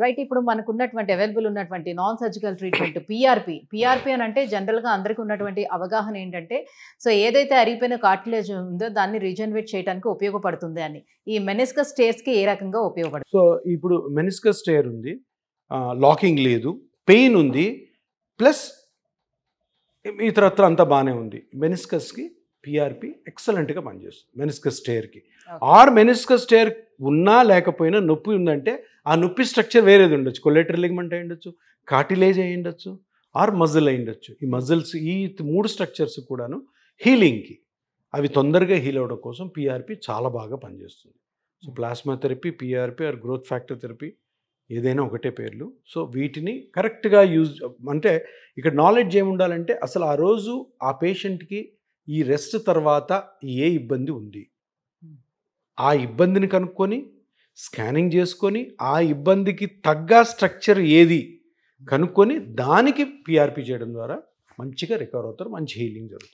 Right. ఇప్పుడు మనకున్నటువంటి available ఉన్నటువంటి నాన్ సర్జికల్ ట్రీట్మెంట్ పీఆర్పీ అని అంటే జనరల్‌గా అందరికి ఉన్నటువంటి అవగాహన ఏంటంటే, సో ఏదైతే అరిగిపోయిన కార్టిలేజ్ ఉందో దాన్ని రీజనరేట్ చేయడానికి ఉపయోగపడుతుంది అని. ఈ మెనిస్కస్ టేర్స్‌కి ఏ రకంగా ఉపయోగపడుతుంది? సో ఇప్పుడు మెనిస్కస్ టేర్ ఉంది, లాకింగ్ లేదు, పెయిన్ ఉంది, ప్లస్ ఇతరత్ర అంతా బాగానే ఉంది. మెనిస్కస్కి పిఆర్పి ఎక్సలెంట్గా పనిచేస్తుంది. మెనిస్కస్ టేర్కి ఆర్ మెనిస్కస్ టేర్ ఉన్నా లేకపోయినా నొప్పి ఉందంటే ఆ నొప్పి స్ట్రక్చర్ వేరేది ఉండొచ్చు. కొలేటరల్ లిగమెంట్ అయి ఉండొచ్చు, కార్టిలేజ్ అయి ఉండొచ్చు, ఆర్ మజిల్ అయి ఉండొచ్చు. ఈ మజిల్స్ ఈ 3 స్ట్రక్చర్స్ కూడాను హీలింగ్కి, అవి తొందరగా హీల్ అవ్వడం కోసం పిఆర్పి చాలా బాగా పనిచేస్తుంది. So plasma therapy, PRP or growth factor therapy ఏదైనా ఒకటే పేర్లు. సో వీటిని కరెక్ట్గా యూజ్ అంటే ఇక్కడ నాలెడ్జ్ ఏముండాలంటే అసలు ఆ రోజు ఆ పేషెంట్కి ఈ రెస్ట్ తర్వాత ఏ ఇబ్బంది ఉంది, ఆ ఇబ్బందిని కనుక్కొని స్కానింగ్ చేసుకొని ఆ ఇబ్బందికి తగ్గ స్ట్రక్చర్ ఏది కనుక్కొని దానికి పిఆర్పి చేయడం ద్వారా మంచిగా రికవర్ అవుతారు, మంచి హీలింగ్ జరుగుతుంది.